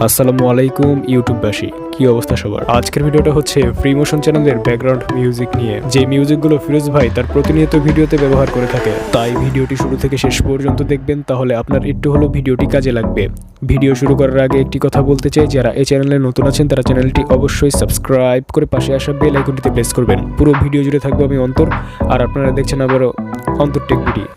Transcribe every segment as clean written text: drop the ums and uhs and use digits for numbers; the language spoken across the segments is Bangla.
আসসালামু আলাইকুম ইউটিউববাসী, কি অবস্থা সবার। আজকের ভিডিওটা হচ্ছে ফ্রি মোশন চ্যানেলের ব্যাকগ্রাউন্ড মিউজিক নিয়ে, যে মিউজিকগুলো ফিরোজ ভাই তার প্রতিনিয়ত ভিডিওতে ব্যবহার করে থাকে। তাই ভিডিওটি শুরু থেকে শেষ পর্যন্ত দেখবেন, তাহলে আপনার একটু হলেও ভিডিওটি কাজে লাগবে। ভিডিও শুরু করার আগে একটি কথা বলতে চাই, যারা এই চ্যানেলে নতুন আছেন তারা চ্যানেলটি অবশ্যই সাবস্ক্রাইব করে পাশে আসা বেল আইকনটিতে প্রেস করবেন। পুরো ভিডিও জুড়ে থাকবো আমি অন্তর, আর আপনারা দেখছেন আবারও অন্তর টেক ভিডিও।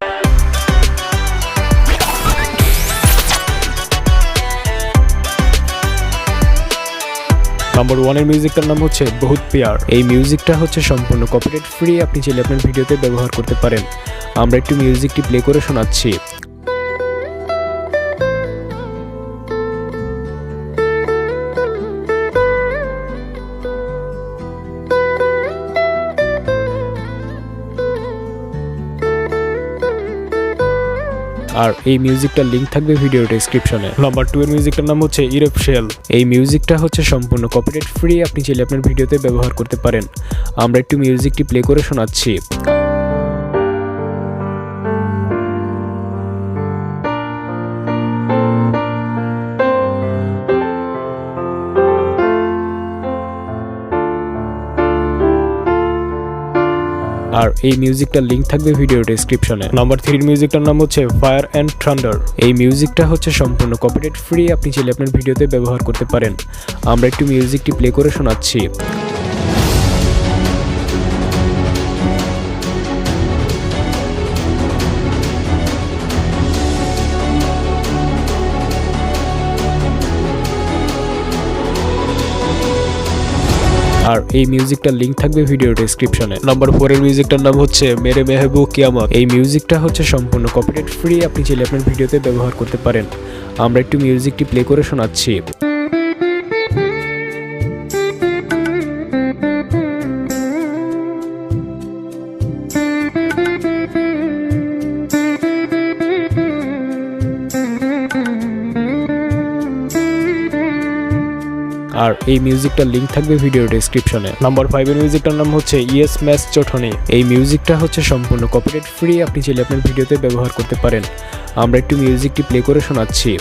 নাম্বার 1 এর মিউজিকটার নাম হচ্ছে বহুত প্যার। এই মিউজিকটা হচ্ছে সম্পূর্ণ কপিরাইট ফ্রি, আপনি চাইলে আপনার ভিডিওতে ব্যবহার করতে পারেন। আমরা একটু মিউজিকটি প্লে করে শোনাচ্ছি। আর এই মিউজিকটার লিংক থাকবে ভিডিও ডেসক্রিপশনে। নাম্বার 2 এর মিউজিকটার নাম হচ্ছে ইরফশেল। এই মিউজিকটা হচ্ছে সম্পূর্ণ কপিরাইট ফ্রি, আপনি চাইলে আপনার ভিডিওতে ব্যবহার করতে পারেন। আমরা একটু মিউজিকটি প্লে করে শোনাচ্ছি। আর এই মিউজিকটার লিংক থাকবে ভিডিও ডেসক্রিপশনে। নাম্বার 3 এর মিউজিকটার নাম হচ্ছে ফায়ার অ্যান্ড থান্ডার। এই মিউজিকটা হচ্ছে সম্পূর্ণ কপিরাইট ফ্রি, আপনি চাইলে আপনার ভিডিওতে ব্যবহার করতে পারেন। আমরা একটু মিউজিকটি প্লে করে শোনাচ্ছি। আর এই মিউজিকটার লিংক থাকবে ভিডিও ডেসক্রিপশনে। নাম্বার 4 এর মিউজিকটার নাম হচ্ছে মেরে মেহবু কিয়ামত। এই মিউজিকটা হচ্ছে সম্পূর্ণ কপিরাইট ফ্রি, আপনি চাইলে আপনার ভিডিওতে ব্যবহার করতে পারেন। আমরা একটু মিউজিকটি প্লে করে শোনাচ্ছি। আর এই মিউজিকটার লিংক থাকবে ভিডিও ডেসক্রিপশনে। নাম্বার 5 এর মিউজিকটার নাম হচ্ছে ইয়েস ম্যাচ চটনি। এই মিউজিকটা হচ্ছে সম্পূর্ণ কপিরাইট ফ্রি, আপনি চাইলে আপনার ভিডিওতে ব্যবহার করতে পারেন। আমরা একটু মিউজিকটি প্লে করে শোনাচ্ছি।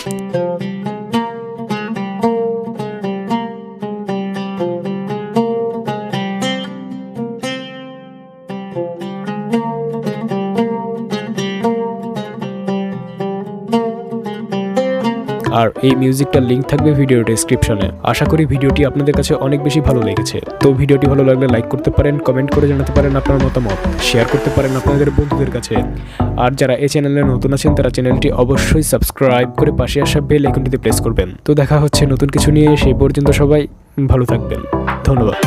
আর এই মিউজিকটার লিংক থাকবে ভিডিও ডেসক্রিপশনে। আশা করি ভিডিওটি আপনাদের কাছে অনেক বেশি ভালো লেগেছে। তো ভিডিওটি ভালো লাগলে লাইক করতে পারেন, কমেন্ট করে জানাতে পারেন আপনার মতামত, শেয়ার করতে পারেন আপনাদের বন্ধুদের কাছে। আর যারা এই চ্যানেলে নতুন আছেন তারা চ্যানেলটি অবশ্যই সাবস্ক্রাইব করে পাশে আসা বেল আইকনটিতে প্রেস করবেন। তো দেখা হচ্ছে নতুন কিছু নিয়ে, সেই পর্যন্ত সবাই ভালো থাকবেন। ধন্যবাদ।